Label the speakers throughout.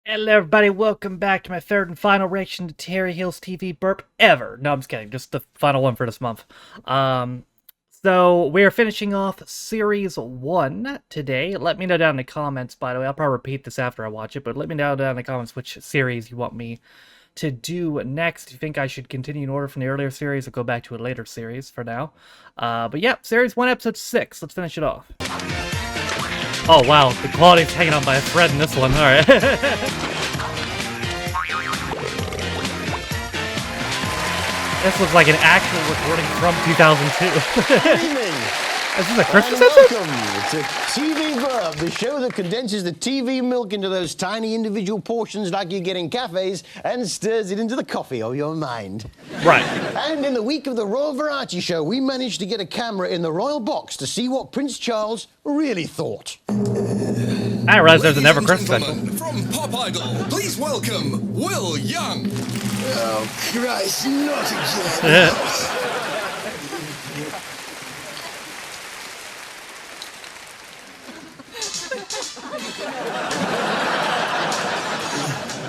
Speaker 1: Hello everybody, welcome back to my third and final reaction to Terry Hill's TV burp ever. No, I'm just kidding, just the final one for this month. So we are finishing off Series 1 today. Let me know down in the comments, by the way. I'll probably repeat this after I watch it, but let me know down in the comments which series you want me to do next. If you think I should continue in order from the earlier series or go back to a later series for now. But yeah, Series 1, Episode 6. Let's finish it off. Oh wow, the quality's hanging on by a thread in this one, alright. This looks like an actual recording from 2002.
Speaker 2: Good evening.
Speaker 1: Is this a Christmas
Speaker 2: Welcome
Speaker 1: episode?
Speaker 2: to TV Burp, the show that condenses the TV milk into those tiny individual portions like you get in cafes and stirs it into the coffee of your mind.
Speaker 1: Right.
Speaker 2: And in the week of the Royal Variety Show, we managed to get a camera in the royal box to see what Prince Charles really thought.
Speaker 1: I didn't realize there's an Ever Christmas special.
Speaker 3: From Pop Idol, please welcome Will Young.
Speaker 2: Oh, Christ, not again.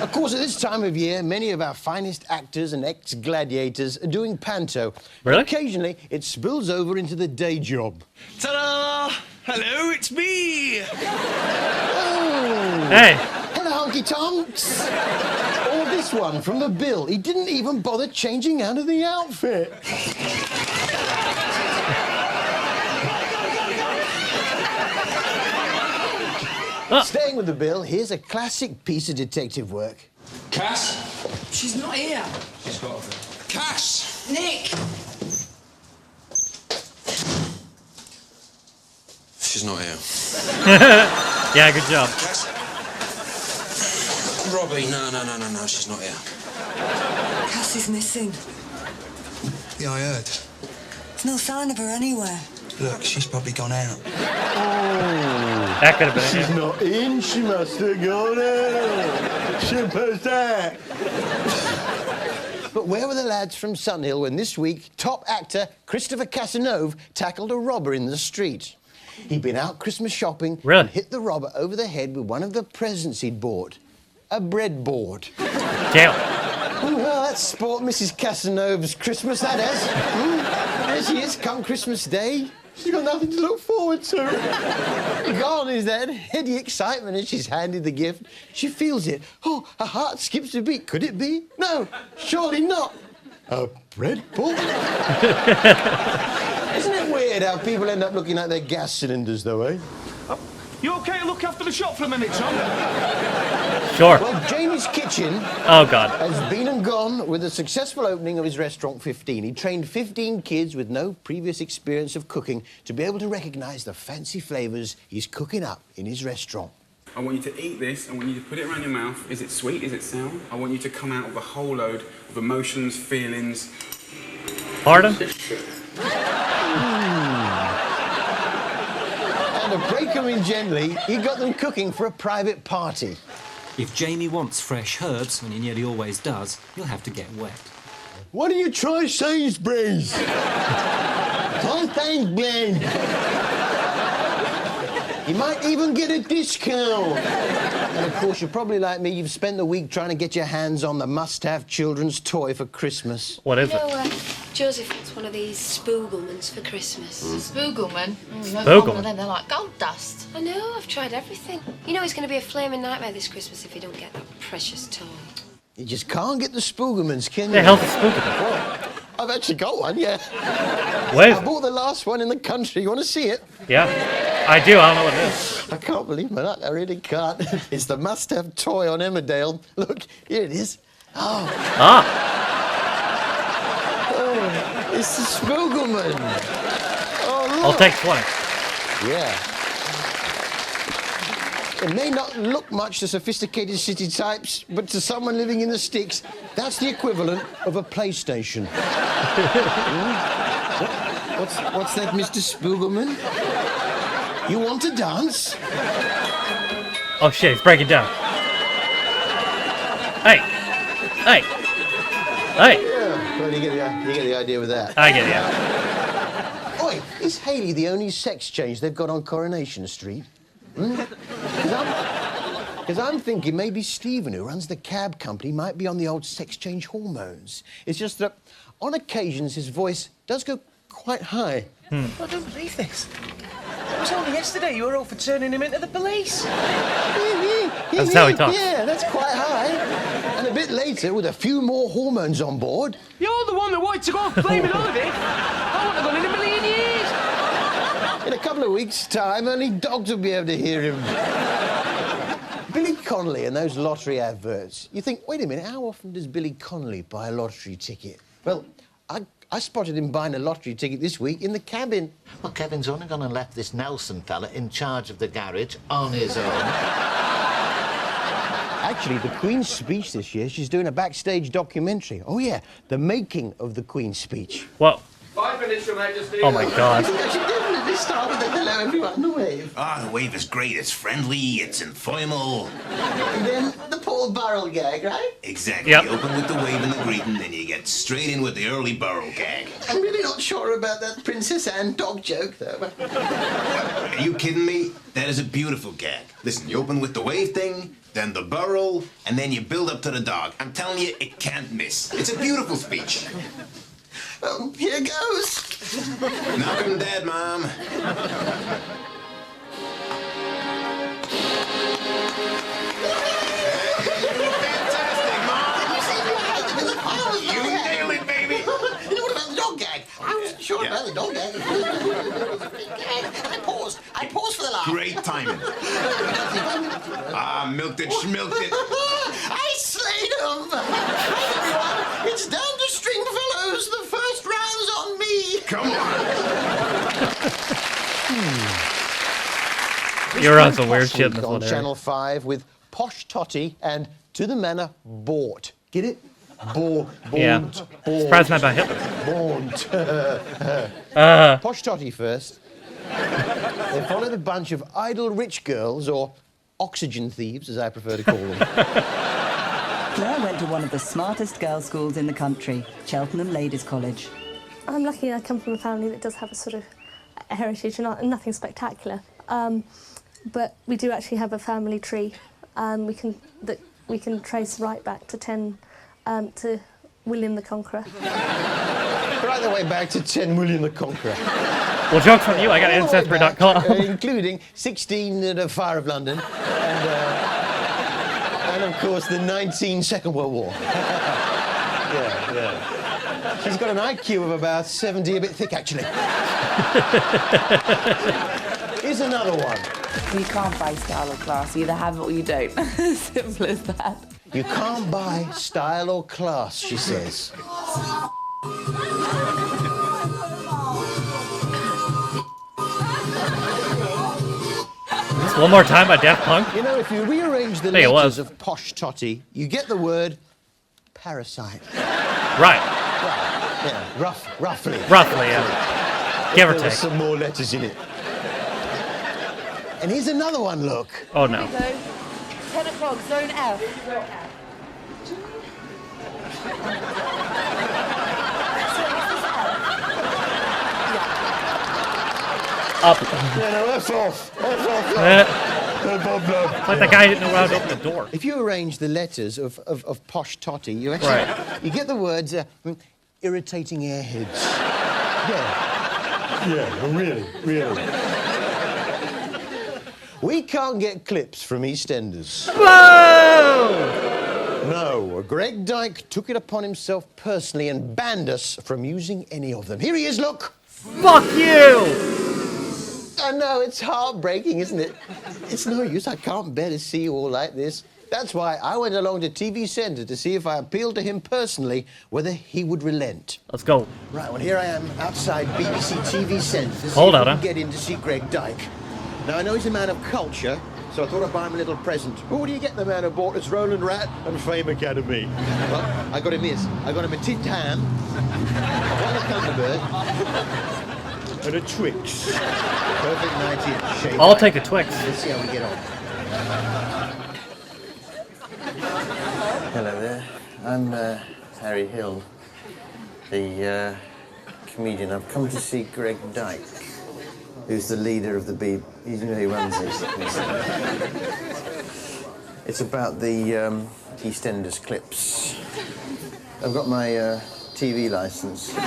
Speaker 2: Of course, at this time of year, many of our finest actors and ex-gladiators are doing panto.
Speaker 1: Really?
Speaker 2: Occasionally, it spills over into the day job.
Speaker 3: Ta-da! Hello, it's me!
Speaker 2: Oh.
Speaker 1: Hey!
Speaker 2: Hello, Honky Tonks! Or this one from the bill. He didn't even bother changing out of the outfit. Staying with the bill, here's a classic piece of detective work.
Speaker 3: Cass?
Speaker 4: She's not here.
Speaker 3: She's got her. Cass!
Speaker 4: Nick!
Speaker 3: She's not here.
Speaker 1: Yeah, good job.
Speaker 3: Cass? Robbie, no, she's not here.
Speaker 4: Cass is missing.
Speaker 5: Yeah, I heard.
Speaker 4: There's no sign of her anywhere.
Speaker 5: Look, she's probably gone out.
Speaker 1: That could have been
Speaker 2: She's
Speaker 1: it.
Speaker 2: not in, she must have gone out. Simple as that. But where were the lads from Sunhill when this week top actor Christopher Casanova tackled a robber in the street? He'd been out Christmas shopping
Speaker 1: Really?
Speaker 2: and hit the robber over the head with one of the presents he'd bought. A breadboard.
Speaker 1: Damn.
Speaker 2: Well, that's sport Mrs. Casanova's Christmas, that is. There she is, come Christmas Day. She's got nothing to look forward to. Gone is that heady excitement as she's handed the gift. She feels it. Oh, her heart skips a beat. Could it be? No, surely not. A breadboard? Isn't it weird how people end up looking like their gas cylinders, though, eh?
Speaker 6: You okay to look after the shop for a minute, Tom?
Speaker 1: Sure.
Speaker 2: Well, Jamie's Kitchen
Speaker 1: Oh god.
Speaker 2: has been and gone with the successful opening of his restaurant 15. He trained 15 kids with no previous experience of cooking to be able to recognise the fancy flavours he's cooking up in his restaurant.
Speaker 6: I want you to eat this, I want you to put it around your mouth. Is it sweet? Is it sour? I want you to come out with a whole load of emotions, feelings.
Speaker 1: Pardon?
Speaker 2: And to break them in gently, he got them cooking for a private party.
Speaker 7: If Jamie wants fresh herbs, and he nearly always does, he'll have to get wet.
Speaker 2: Why don't you try Sainsbury's? Try Sainsbury's. You might even get a discount. And of course, you're probably like me, you've spent the week trying to get your hands on the must-have children's toy for Christmas.
Speaker 1: What is
Speaker 8: You know,
Speaker 1: it?
Speaker 8: Joseph wants one of these spoogelmans for Christmas.
Speaker 9: Spoogelman?
Speaker 1: Spoogelman?
Speaker 9: They're like gold dust.
Speaker 8: I know, I've tried everything. You know it's going to be a flaming nightmare this Christmas if you don't get that precious toy.
Speaker 2: You just can't get the Spoogelmans, can you?
Speaker 1: The hell's a spook?
Speaker 2: Well, I've actually got one, yeah.
Speaker 1: What is
Speaker 2: I
Speaker 1: it?
Speaker 2: bought the last one in the country. You want to see it?
Speaker 1: Yeah. I do, I don't know what it is.
Speaker 2: I can't believe my luck. I really can't. It's the must-have toy on Emmerdale. Look, here it is. Oh,
Speaker 1: Ah.
Speaker 2: it's the Spoogelman. Oh, look.
Speaker 1: I'll take 20.
Speaker 2: Yeah. It may not look much to sophisticated city types, but to someone living in the sticks, that's the equivalent of a PlayStation. What's that, Mr. Spoogelman? You want to dance?
Speaker 1: Oh shit, he's breaking down. Hey! Hey! Hey!
Speaker 2: Yeah. Well, you get the idea with that.
Speaker 1: I get it, yeah.
Speaker 2: Oi, is Hayley the only sex change they've got on Coronation Street? Hmm? 'Cause Because I'm thinking maybe Stephen, who runs the cab company, might be on the old sex change hormones. It's just that on occasions his voice does go quite high.
Speaker 10: I don't believe this. It was only yesterday you were all for turning him into the police.
Speaker 1: That's how he talks.
Speaker 2: Yeah, that's quite high. And a bit later, with a few more hormones on board...
Speaker 10: You're the one that wanted to go on flaming holiday. I wouldn't have gone in a million years.
Speaker 2: In a couple of weeks' time, only dogs will be able to hear him. Billy Connolly and those lottery adverts. You think, wait a minute, how often does Billy Connolly buy a lottery ticket? Well, I spotted him buying a lottery ticket this week in the cabin.
Speaker 11: Well, Kevin's only gone and left this Nelson fella in charge of the garage on his own.
Speaker 2: Actually, the Queen's speech this year, she's doing a backstage documentary. Oh, yeah, the making of the Queen's speech.
Speaker 1: Whoa.
Speaker 10: 5 minutes, Your Majesty.
Speaker 1: Oh, my God.
Speaker 2: I should definitely start with the hello, everyone, the wave.
Speaker 12: The wave is great. It's friendly, it's informal.
Speaker 2: And then the Paul Burrell gag, right?
Speaker 12: Exactly.
Speaker 1: Yep.
Speaker 12: You open with the wave and the greeting, then you get straight in with the early Burrell gag.
Speaker 2: I'm really not sure about that Princess Anne dog joke, though.
Speaker 12: Are you kidding me? That is a beautiful gag. Listen, you open with the wave thing, then the Burrell, and then you build up to the dog. I'm telling you, it can't miss. It's a beautiful speech.
Speaker 2: Here goes.
Speaker 12: Knock 'em dead, Mom. You nailed it, baby.
Speaker 2: You know what about the dog gag? I wasn't sure about the dog gag. I paused for the laugh.
Speaker 12: Great timing. Milked it, schmilked it.
Speaker 2: I slayed him. Right, everyone, it's down to string fellows. The first round's on me.
Speaker 12: Come on.
Speaker 1: You're on some weird shit in this
Speaker 2: on
Speaker 1: one, Eric.
Speaker 2: Channel 5 with Posh Totty and To the Manor Bought. Get it? Bought.
Speaker 1: Yeah. Surprised not about Hitler.
Speaker 2: Bought. Posh Totty first. They followed a bunch of idle rich girls, or oxygen thieves, as I prefer to call them.
Speaker 13: Claire went to one of the smartest girls' schools in the country, Cheltenham Ladies' College.
Speaker 14: I'm lucky I come from a family that does have a sort of heritage and nothing spectacular. But we do actually have a family tree that we can trace right back to William the Conqueror.
Speaker 2: Right the way back to 10 William the Conqueror.
Speaker 1: Well, joke from you, I got ancestry.com.
Speaker 2: Including 16 at the Fire of London and of course the 19 World War. Yeah. She's got an IQ of about 70, a bit thick actually. Here's another one.
Speaker 15: You can't buy style or class. You either have it or you don't. Simple as that.
Speaker 2: You can't buy style or class, she says.
Speaker 1: One more time by Daft Punk?
Speaker 2: You know, if you rearrange the letters of Posh Totty, you get the word parasite.
Speaker 1: Right.
Speaker 2: Yeah, roughly.
Speaker 1: Roughly, yeah. Give or take.
Speaker 2: There's some more letters in it. And here's another one, look.
Speaker 1: Oh, no.
Speaker 15: 10 o'clock, zone F.
Speaker 1: Up.
Speaker 2: Yeah, no, F off.
Speaker 1: It's like the guy didn't know how to open the door.
Speaker 2: If you arrange the letters of Posh Totty, you actually you get the words irritating airheads. Yeah, really. We can't get clips from EastEnders.
Speaker 1: Whoa!
Speaker 2: No, Greg Dyke took it upon himself personally and banned us from using any of them. Here he is, look.
Speaker 1: Fuck you!
Speaker 2: I know, it's heartbreaking, isn't it? It's no use, I can't bear to see you all like this. That's why I went along to TV Centre to see if I appealed to him personally whether he would relent.
Speaker 1: Let's go.
Speaker 2: Right, well, here I am outside BBC TV Centre.
Speaker 1: Hold on, huh?
Speaker 2: Get in to see Greg Dyke. Now, I know he's a man of culture, so I thought I'd buy him a little present. Well, what do you get the man who bought us Roland Rat and Fame Academy? Well, I got him this. I got him a tinned ham, a Thunderbird, and a Twix. Perfect 90th shape.
Speaker 1: I'll take the Twix.
Speaker 2: Let's see how we get on. Hello there. I'm Harry Hill, the comedian. I've come to see Greg Dyke, who's the leader of the B. You know, he runs this. It's about the EastEnders clips. I've got my TV license. So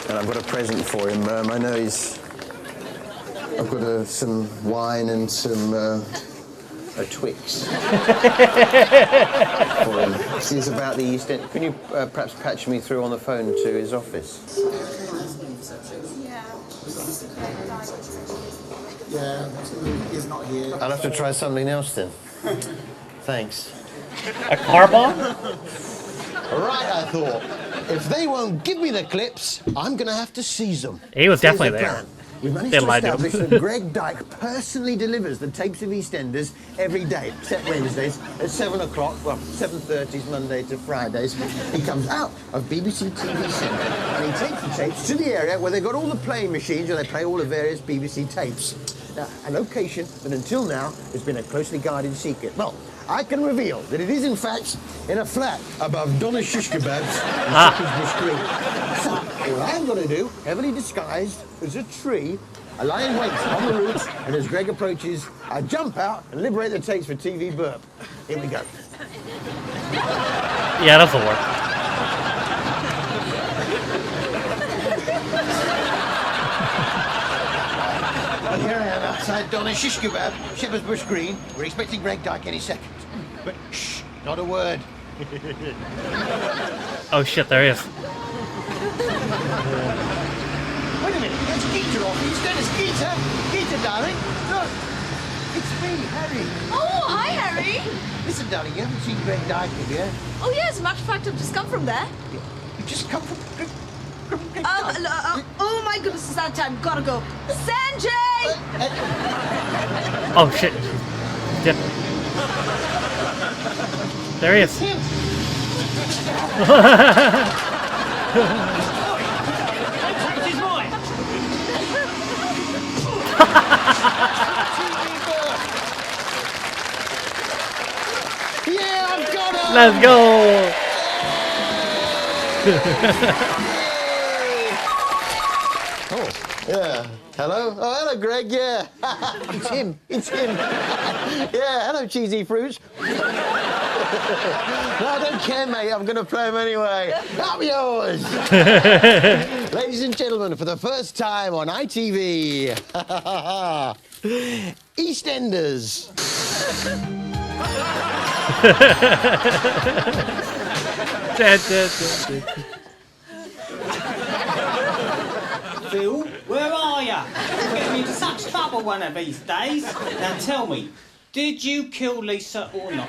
Speaker 2: and I've got a present for him. I know I've got some wine and some a Twix for him. See, it's about the East End. Can you perhaps patch me through on the phone to his office?
Speaker 16: Yeah, he's not here.
Speaker 2: I'll have to try something else then. Thanks.
Speaker 1: A car bomb?
Speaker 2: Right, I thought. If they won't give me the clips, I'm going to have to seize them.
Speaker 1: He was definitely
Speaker 2: Here's the
Speaker 1: there.
Speaker 2: plan. We managed
Speaker 1: They
Speaker 2: to
Speaker 1: lied to him.
Speaker 2: establish that Greg Dyke personally delivers the tapes of EastEnders every day, except Wednesdays, at 7 o'clock, well, 7:30 Monday to Fridays. He comes out of BBC TV Centre and he takes the tapes to the area where they've got all the playing machines where they play all the various BBC tapes. Now, a location that until now has been a closely guarded secret. Well, I can reveal that it is, in fact, in a flat above Donna Shish Kebabs and Shepherd's Street. So, all I've got to do, heavily disguised as a tree, I lie in wait on the route, and as Greg approaches, I jump out and liberate the tapes for TV Burp. Here we go.
Speaker 1: Yeah, that'll work.
Speaker 2: And here I am outside Donna's Shish Kebab, Shepherd's Bush Green. We're expecting Greg Dyke any second. But shh, not a word.
Speaker 1: Oh shit, there he is.
Speaker 2: Wait a minute, that's Geeta off EastEnders. Geeta, darling. Look, it's me, Harry.
Speaker 9: Oh, hi, Harry.
Speaker 2: Listen, darling, you haven't seen Greg Dyke, have you?
Speaker 9: Oh, yeah, as a matter of fact, I've just come from there.
Speaker 2: You've just come from Greg
Speaker 9: Oh, my goodness, it's that time. Gotta go. Sanjay!
Speaker 1: Oh shit. Yep. There he is.
Speaker 2: Yeah, I've got him!
Speaker 1: Let's go!
Speaker 2: Oh, yeah. Hello? Oh, hello, Greg, yeah. It's him. Yeah, hello, cheesy fruits. No, I don't care, mate. I'm going to play him anyway. Up yours! Ladies and gentlemen, for the first time on ITV, EastEnders.
Speaker 17: Phil, where are you? You're getting into such trouble one of these days. Now tell me, did you kill Lisa or not?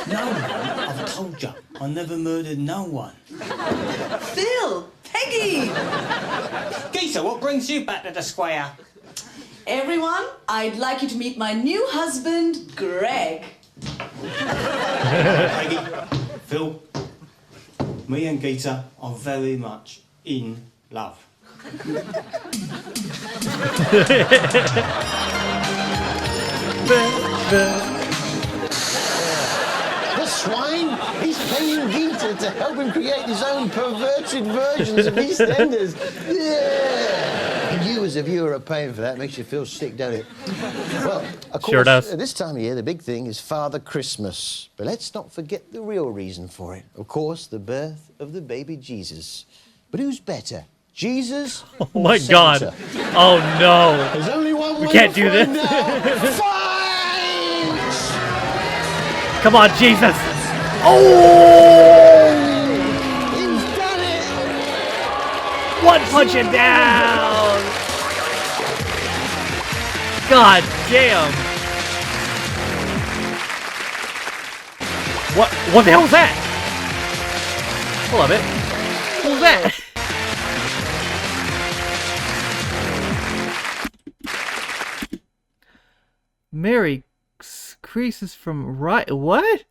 Speaker 17: No, I've told you, I never murdered no one.
Speaker 4: Phil! Peggy!
Speaker 17: Geeta, what brings you back to the square?
Speaker 4: Everyone, I'd like you to meet my new husband, Greg.
Speaker 17: Peggy, Phil, me and Geeta are very much in love.
Speaker 2: The swine, he's paying Geeta to help him create his own perverted versions of EastEnders. Yeah! And you as a viewer are paying for that. Makes you feel sick, don't it? Well, of course,
Speaker 1: Sure does.
Speaker 2: this time of year, the big thing is Father Christmas. But let's not forget the real reason for it. Of course, the birth of the baby Jesus. But who's better? Jesus
Speaker 1: Oh
Speaker 2: or
Speaker 1: my
Speaker 2: Santa?
Speaker 1: god. Oh no.
Speaker 2: There's only one
Speaker 1: We
Speaker 2: way
Speaker 1: can't
Speaker 2: to
Speaker 1: do
Speaker 2: find
Speaker 1: this.
Speaker 2: out. Fight!
Speaker 1: Come on, Jesus. Oh!
Speaker 2: He's done it!
Speaker 1: One punch it down. God damn. What the hell was that? Hold on a bit. What was that? Mary creases from right. What?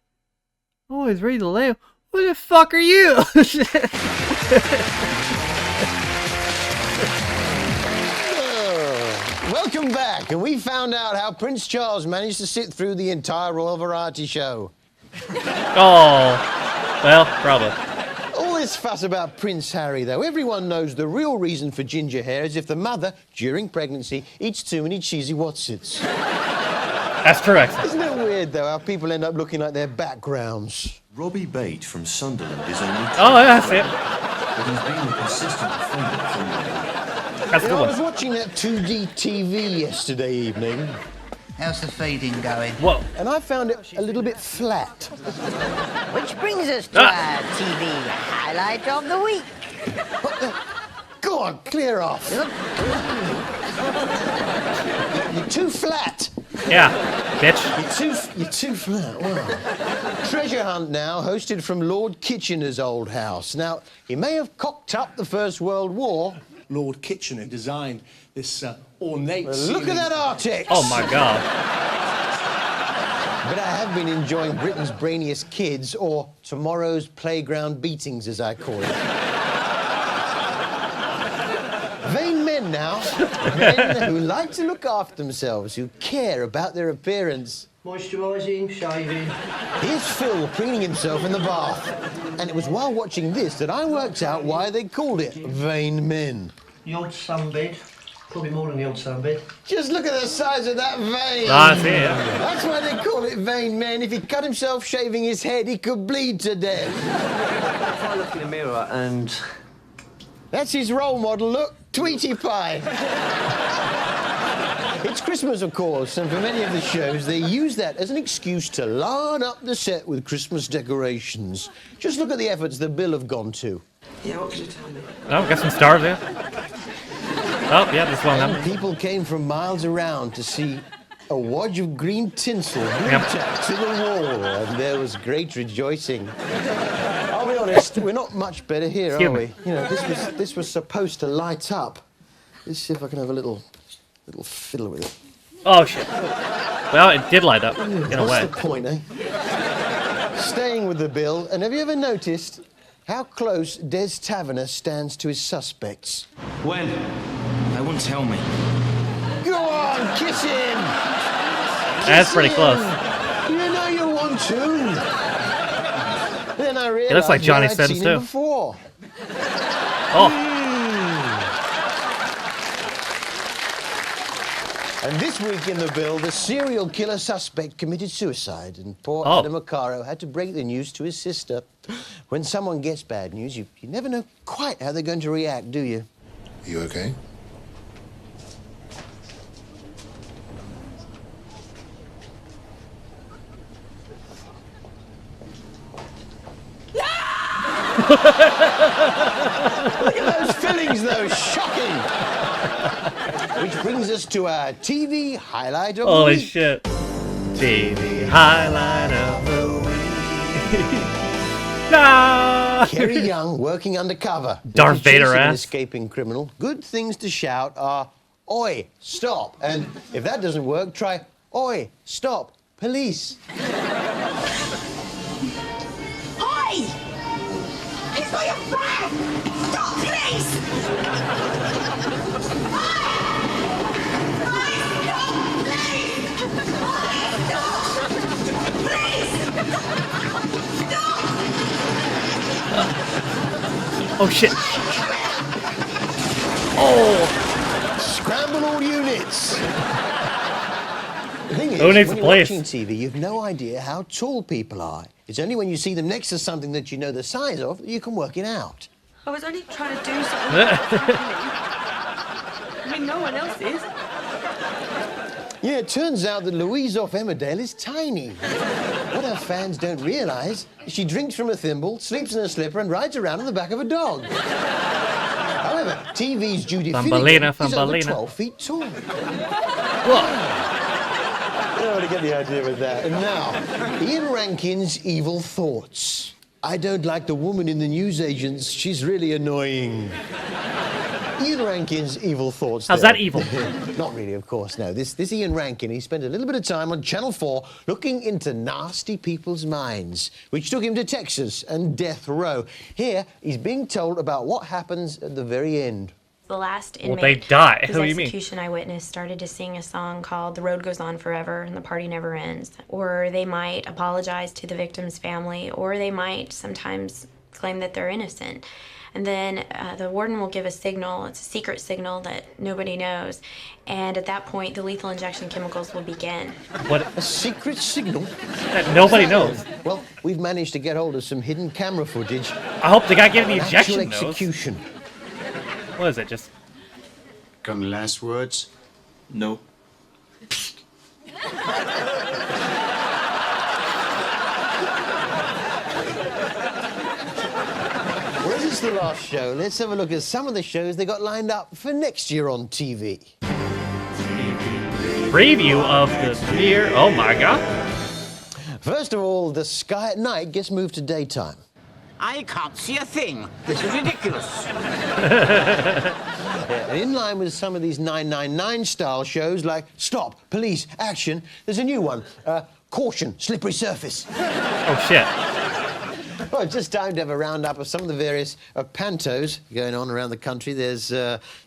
Speaker 1: Always ready to lay. What the fuck are you?
Speaker 2: Welcome back, and we found out how Prince Charles managed to sit through the entire Royal Variety Show.
Speaker 1: Oh, well, probably.
Speaker 2: All this this fuss about Prince Harry, though. Everyone knows the real reason for ginger hair is if the mother, during pregnancy, eats too many cheesy Watsits.
Speaker 1: That's correct.
Speaker 2: Isn't it weird, though, how people end up looking like their backgrounds?
Speaker 18: Robbie Bate from Sunderland is only...
Speaker 1: Oh, yeah, that's it.
Speaker 18: But he's been a consistent defender from
Speaker 1: That's
Speaker 2: You
Speaker 1: the
Speaker 2: know, I
Speaker 1: one.
Speaker 2: was watching that 2D TV yesterday evening.
Speaker 19: How's the feeding going?
Speaker 1: Whoa.
Speaker 2: And I found it a little bit flat.
Speaker 19: Which brings us to our TV highlight of the week.
Speaker 2: Go on, clear off. You're too flat.
Speaker 1: Yeah, bitch.
Speaker 2: You're too flat. Wow. Treasure hunt now, hosted from Lord Kitchener's old house. Now, he may have cocked up the First World War.
Speaker 16: Lord Kitchener designed this ornate...
Speaker 2: Look at that Artex!
Speaker 1: Oh, my God.
Speaker 2: But I have been enjoying Britain's brainiest kids, or tomorrow's playground beatings, as I call it. Vain men now. Men who like to look after themselves, who care about their appearance.
Speaker 19: Moisturising, shaving.
Speaker 2: Here's Phil preening himself in the bath. And it was while watching this that I worked out why they called it vain men.
Speaker 19: The odd sunbed. Probably more than the odd sunbed.
Speaker 2: Just look at the size of that vein.
Speaker 1: That's it.
Speaker 2: That's why they call it vain men. If he cut himself shaving his head, he could bleed to death.
Speaker 19: If I look in the mirror and...
Speaker 2: That's his role model, look. Tweety Pie. It's Christmas, of course, and for many of the shows, they use that as an excuse to lard up the set with Christmas decorations. Just look at the efforts the Bill have gone to.
Speaker 19: Yeah, what could you tell me?
Speaker 1: Oh, got some stars there. Oh, yeah, this one.
Speaker 2: And people came from miles around to see a wodge of green tinsel tacked to the wall, and there was great rejoicing. I'll be honest, we're not much better here, are we? You know, this was supposed to light up. Let's see if I can have a little fiddle with it.
Speaker 1: Oh, shit. Well, it did light up, in a way.
Speaker 2: What's the point, eh? Staying with the Bill, and have you ever noticed how close Des Taverner stands to his suspects?
Speaker 7: When? They wouldn't tell me.
Speaker 2: Go on, kiss him!
Speaker 1: That's pretty close.
Speaker 2: You know you want to. Then I realised
Speaker 1: It looks like Johnny
Speaker 2: I'd
Speaker 1: Sins
Speaker 2: seen
Speaker 1: too.
Speaker 2: him before.
Speaker 1: Oh.
Speaker 2: And this week in the Bill, the serial killer suspect committed suicide, and poor
Speaker 1: Oh.
Speaker 2: Adam O'Caro had to break the news to his sister. When someone gets bad news, you never know quite how they're going to react, do you?
Speaker 18: Are you okay?
Speaker 2: Look at those fillings, though. Shocking. Which brings us to our TV highlight of the
Speaker 1: Holy
Speaker 2: week.
Speaker 1: shit. TV highlight of the week. No!
Speaker 2: Kerry Young working undercover.
Speaker 1: Darth
Speaker 2: After
Speaker 1: Vader
Speaker 2: chasing an
Speaker 1: ass.
Speaker 2: escaping criminal. Good things to shout are, "Oi, stop!" And if that doesn't work, try, "Oi, stop, police."
Speaker 9: Oi! He's got your friend! Stop, please!
Speaker 1: Oh, shit. Oh!
Speaker 2: Scramble all units! The thing is,
Speaker 1: Who needs
Speaker 2: when
Speaker 1: the
Speaker 2: you're
Speaker 1: police?
Speaker 2: watching TV, you've no idea how tall people are. It's only when you see them next to something that you know the size of that you can work it out.
Speaker 9: I was only trying to do something. I mean, no one else is.
Speaker 2: Yeah, it turns out that Louise off Emmerdale is tiny. What our fans don't realise is she drinks from a thimble, sleeps in a slipper, and rides around on the back of a dog. However, TV's Judy
Speaker 1: Thumbelina,
Speaker 2: Finnegan is over
Speaker 1: Thumbelina.
Speaker 2: 12 feet tall.
Speaker 1: Whoa.
Speaker 2: I don't want to get the idea with that. And now, Ian Rankin's evil thoughts. I don't like the woman in the newsagents. She's really annoying. Ian Rankin's evil thoughts.
Speaker 1: How's
Speaker 2: there.
Speaker 1: that evil?
Speaker 2: Not really, of course, no. This Ian Rankin, he spent a little bit of time on Channel 4 looking into nasty people's minds, which took him to Texas and death row. Here, he's being told about what happens at the very end.
Speaker 20: The last
Speaker 1: Well,
Speaker 20: inmate
Speaker 1: they die.
Speaker 20: whose
Speaker 1: Who do you mean?
Speaker 20: execution I witnessed started to sing a song called "The Road Goes On Forever" and "The Party Never Ends." Or they might apologize to the victim's family, or they might sometimes claim that they're innocent. And then the warden will give a signal. It's a secret signal that nobody knows. And at that point, the lethal injection chemicals will begin.
Speaker 1: What?
Speaker 2: A secret signal?
Speaker 1: That nobody knows.
Speaker 2: Well, we've managed to get hold of some hidden camera footage.
Speaker 1: I hope the guy giving the injection
Speaker 2: Actual execution.
Speaker 1: What is it, just...
Speaker 18: Got any last words? No.
Speaker 2: Well, this is the last show. Let's have a look at some of the shows they got lined up for next year on TV.
Speaker 1: Preview of the year. Oh my god.
Speaker 2: First of all, The Sky at Night gets moved to daytime.
Speaker 19: I can't see a thing. This is ridiculous.
Speaker 2: Yeah, and in line with some of these 999 style shows like Stop, Police, Action, there's a new one, Caution, Slippery Surface.
Speaker 1: Oh shit.
Speaker 2: Well, it's just time to have a roundup of some of the various pantos going on around the country. There's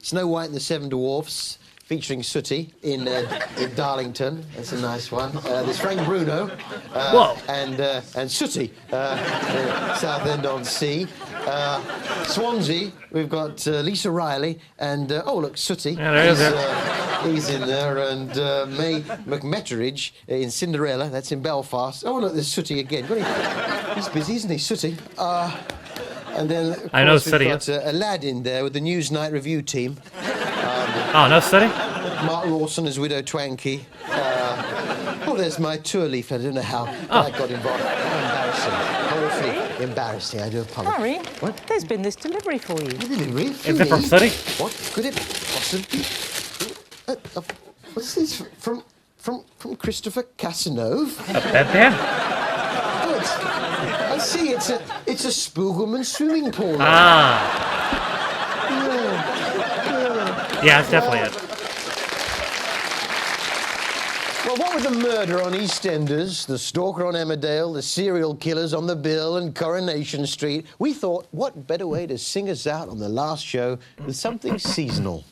Speaker 2: Snow White and the Seven Dwarfs, featuring Sooty in Darlington. That's a nice one. There's Frank Bruno and Sooty, Southend-on-Sea. Swansea, we've got Lisa Riley and oh look, Sooty.
Speaker 1: Yeah, there is
Speaker 2: he's in there, and May McMetteridge in Cinderella. That's in Belfast. Oh look, there's Sooty again. He's busy, isn't he, Sooty? And then of
Speaker 1: I know
Speaker 2: course,
Speaker 1: Sooty.
Speaker 2: we've got a lad in there with the Newsnight review team.
Speaker 1: Oh, no Sooty?
Speaker 2: Mark Rawson as Widow Twanky. Oh, there's my tour leaf. I don't know how I got involved. How embarrassing. Awfully embarrassing. I do apologize.
Speaker 15: Harry,
Speaker 2: What?
Speaker 15: there's been this delivery for you.
Speaker 2: Delivery?
Speaker 1: Is it from Sooty?
Speaker 2: What could it possibly... what's this? From Christopher Casanova?
Speaker 1: A bedpan?
Speaker 2: Oh, I see. It's a Spoogelman swimming pool.
Speaker 1: Ah. Yeah, it's definitely it.
Speaker 2: Well, what with the murder on EastEnders, the stalker on Emmerdale, the serial killers on the Bill and Coronation Street, we thought, what better way to sing us out on the last show with something seasonal.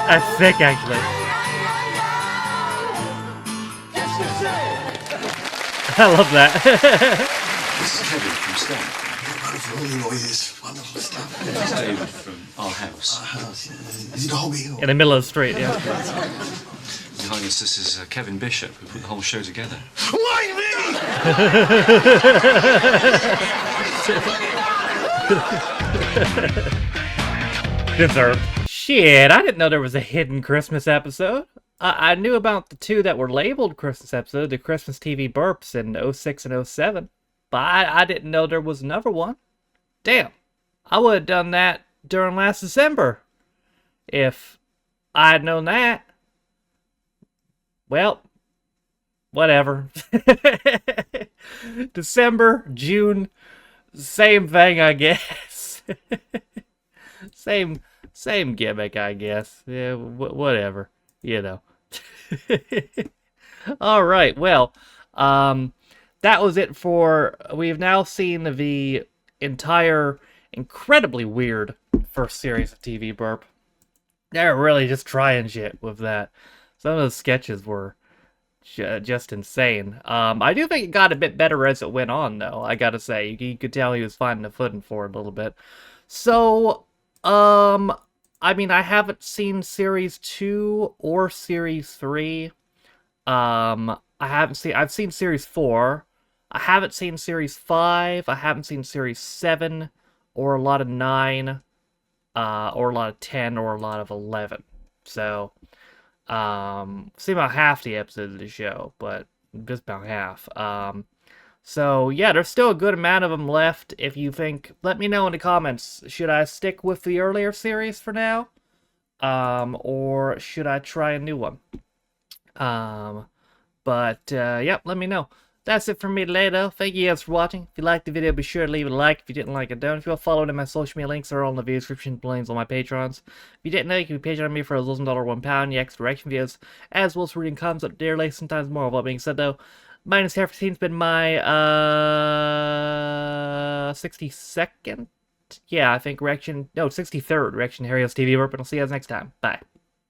Speaker 1: That's sick, actually. I love that.
Speaker 18: This is Kevin from Stan.
Speaker 5: Wonderful, all the noises, wonderful stuff.
Speaker 18: This is David from Our House.
Speaker 5: Our house, yeah. Is it a hobby? Or...
Speaker 1: In the middle of the street, yeah.
Speaker 18: Behind us, this is Kevin Bishop, who put the whole show together.
Speaker 5: Why me?
Speaker 1: Deserved. Shit, I didn't know there was a hidden Christmas episode. I knew about the two that were labeled Christmas episode, the Christmas TV burps in 06 and 07. But I didn't know there was another one. Damn. I would have done that during last December. If I had known that. Well, whatever. December, June, same thing, I guess. Same gimmick, I guess. Yeah, whatever. You know. All right. Well, that was it for... We've now seen the entire incredibly weird first series of TV Burp. They're really just trying shit with that. Some of the sketches were just insane. I do think it got a bit better as it went on, though. I gotta say, you could tell he was finding a footing for it a little bit. So, I mean, I haven't seen Series 2 or Series 3. I've seen Series 4. I haven't seen Series 5. I haven't seen Series 7, or a lot of 9, or a lot of 10, or a lot of 11. So, seen about half the episodes of the show, but just about half. So, yeah, there's still a good amount of them left. If you think, let me know in the comments. Should I stick with the earlier series for now? Or should I try a new one? Yep, let me know. That's it from me today, though. Thank you guys for watching. If you liked the video, be sure to leave it a like. If you didn't like it, don't. If you want to follow me, my social media links are all in the video description, links on my Patrons. If you didn't know, you can be Patreon me for as low as £1, the extra reaction videos, as well as reading comments up dearly, sometimes more. Of what being said, though, minus half 15's been my 62nd? Yeah, I think 63rd reaction to Harry Hills TV Burp, and I'll see you guys next time. Bye.